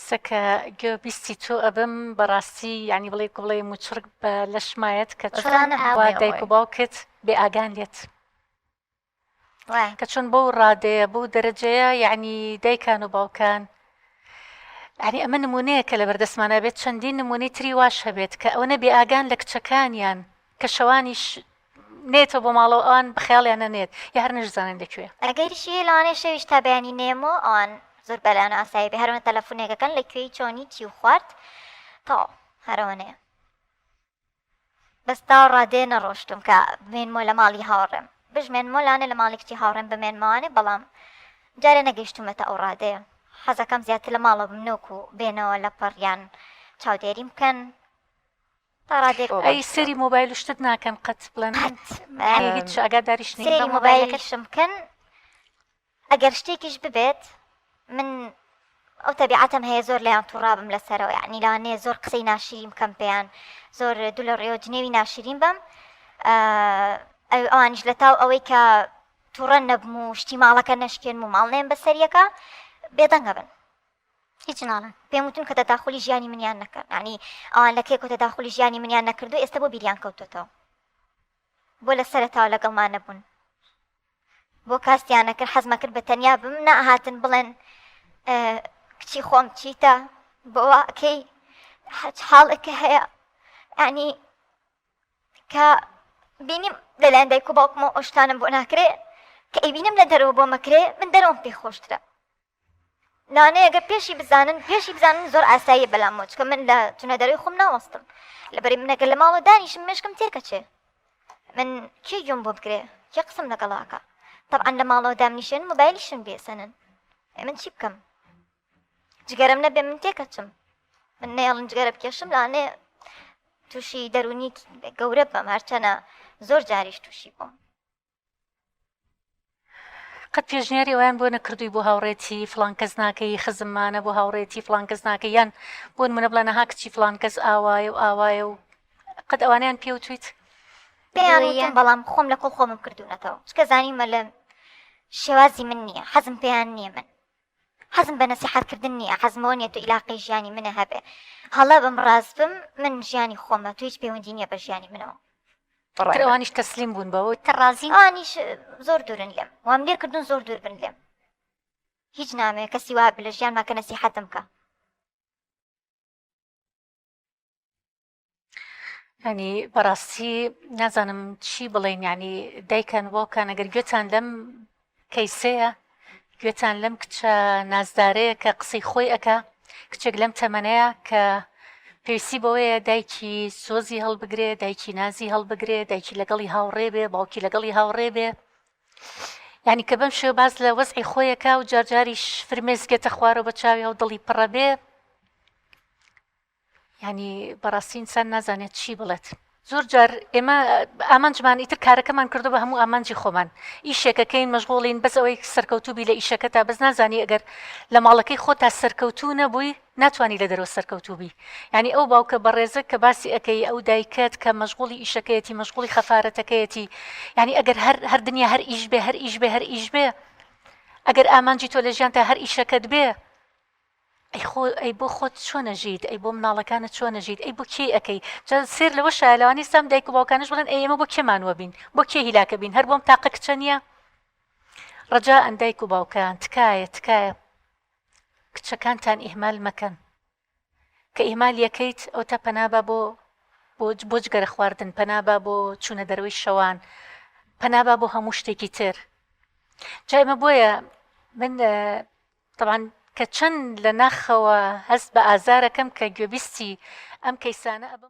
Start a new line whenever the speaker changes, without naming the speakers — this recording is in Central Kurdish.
سەکە گوێ بیستی تۆ ئەبم بەڕاستی ینی بڵێ موچڕک بە لەشمایەت کە چۆن وا دایک و باوکت بێ ئاگان لێت کە چۆن بەو ڕادەیە بەو دەرەجەیە یعنی دایکان و باوکان ینی ئەمە نمونەیە کە لە بەردەستمانە بێت چەندین نمونەی تری واش هەبێت کە ئەوەنە بێ ئاگان لە کچەکانیان کە شەوانیش نێتەوە بۆ ماڵەوە ئەوان بخیاڵیانە نێت یا هەر نەشزانن لەکوێ
ئەگەریشی لەوانەیە شەویش تا بەیانی نێمەوە ئەوان زۆر بەلایەن ئاسایی بێ هەرەوە تەلەفۆنێکەکەن لەکوێی چۆنی چی و خوارد تا هەرەوەنەیە بەستا ڕادێ نەڕۆشتم کە بمێنمۆ لە ماڵی هاوڕێم بژمێنمۆ لاانێ لە ماڵی کچی هاوڕێم بمێنمەوانێ بەڵام جارێ نەگەیشتومەتە ئەو ڕادەیە حەزەکەم زیاتر لە ماڵە بمنۆک و بێنەوە لە پەڕیان چاودێری بکەن تا ڕادێک
ئەی سەری مۆبایل و شتت ناکەن قەت بڵێن هیچ ئاگاداریش
سەری مۆبایلەکەشم بکەن ئەگەر شتێکیش ببێت من ئەو تەبیعەتم هەیە زۆر لەیان تووڕابم لەسەرەوە یعنی لەوانەیە زۆر قسەی ناشرین بکەم پێیان زۆر دوو لە ڕێوە جنێوی ناشرین بم ئەوانیش لە تاو ئەوەی کە تووڕە نەبم و شتی ماڵەکە نەشکێن و ماڵ نێن بەسەریەکە بێدەنگە بن هیچ ناڵن پێم وتون کە تەداخولی ژیانی منیان نەکەن ینی ئەوان لە کێک و تەداخولی ژیانی منیان نەکردو ئێستا بۆ بیریان کەوتۆتەوە بۆ لە سەرەتاوە لەگەڵمان نەبوون بۆ کاستیان نەکرد حەزمە کرد بە تەنیا بم نەهاتن بڵێن کچی خۆم چیتە بۆ کەی حاڵێکە هەیە ینی کە بینیم لەلایەن دایک و باوکمەوە ئەو شتانم بۆ ناکرێ کە ئەیبینم لە دەرەوە بۆ مەکرێ من دەرەوەم پێی خۆشترە لەوانەیە ئەگەر پێشی بزانن زۆر ئاساییە بەلامەوە چکە من لە چونە دەرەوەی خۆم ناوەستم لەبەرەی من ئەگەر لە ماڵەوە دانیشم مێشکم تێکەچێ من کێ گوێم بۆ بگرێ کێ قسم لەگەڵاکە طبعا لە ماڵەوە دامنیشێن مۆبایلیشم بێسەنن من چی بکەم جگەرم نەبێ من تێکەچم من نێڵن جگەرە بکێشم لەوانەیە تووشی دەرونی گەورە بەم هەرچەنە زۆر جاریش تووشی بووم
قەت پێشنیاری ئەویان بۆ نەکردووی بۆ هاوڕێتی فڵان کەس ناکەی خزممانە بۆ هاوڕێتی فڵان کەس ناکە یان بۆ منە بڵێ نەها کچی فڵان کەس ئاوایە و ئاوایە و قەت ئەوانیان پێوتویت
پێیان بەڵام خۆم لە کۆڵ خۆمم کردوونەتەوە چکە زانیمە لە شێوازی من نییە حەزم پێیان نییە من حەزم بە نەسیحەتکردن نییە حەزمەوە نیە تۆ ئیلاقی ژیانی منە هەبێ هەڵا بم ڕاست بم من ژیانی خۆمە تو هیچ پەیوەندی نییە بە ژیانی منەوە
ئەوانیش تەسلیم بوون بەوە
تەڕازی ئەوانیش زۆر دوورن لێم وام لێر کردوون زۆر دوور بن لێم هیچ نامەیە کەسی وا لە ژیان ماکە نەسیحەتم کە
ینی بەڕاستی نازانم چی بڵێن ینی دایکان باوکان ئەگەر گوێتان لەم کەیسەیە گوێتان لەم کچە نازدارەیە کە قسەی خۆی ئەکا کچێک لەم تەمەنەیە کە پێویستی بەوەیە دایکی سۆزی هەڵبگرێ دایکی نازی هەڵبگرێ دایکی لەگەڵی هاوڕێ بێ باوکی لەگەڵی هاوڕێ بێ ینی کە بەم شێوە باز لە وەزعی خۆیەکە و جارجاریش فرمێسکێتە خوارەوە بە چاوی و دڵی پڕە بێ ینی بەڕاستی ئینسان نازانێت چی بڵێت زۆر جار ئێمە ئامانجمان ئیتر کارەکەمان کردو بە هەموو ئامانجی خۆمان ئیشێکەکەین مەشغوڵین بەس ئەوەی سەرکەوتوبی لە ئیشەکە تا بەس نازانی ئەگەر لە ماڵەکەی خۆتا سەرکەوتوو نەبووی ناتوانانی لە دەرەوە سەرکەوتوبی ینی ئەو باوکە بەڕێزە کە باسی ئەەکەی ئەو دایکەت کە مەشغوڵی ئیشەکەیەتی مەشغوڵی خەفارەتەکەیەتی ینی ئەگەر هەر دنیا هەر ئیش بێ هەر ئیش بێ هەر ئیش بێ ئەگەر ئامانجی تۆ لە ژیان تا هەر ئیشەکەت بێ ئەی بۆ خۆت چۆنەژیت ئەی بۆ مناڵەکانت چۆنەژیت ئەی بۆ کێ ئەەکەی سێر لەوە شایلەوانی سام دایک و باوکانش بڵێن ئێمە بۆ کێمانوە بین بۆ کێ هیلاکە بین هەر بۆم تاقە کچە نییە ڕەجا ئەن دایک و باوکان تکایە کچەکانتان ئیهمال مەکەن کە ئیهمال یەکەیت ئەو تا پەنابە بۆ جگەرە خواردن پەنابە بۆ چوونە دەروی شەوان پەنابە بۆ هەموو شتێکی تر جا ئێمە بۆیە من طبعا کە چەند لە ناخەوە هەست بە ئازارەکەم کە گوێبیستی ئەم کەیسانە ئەبم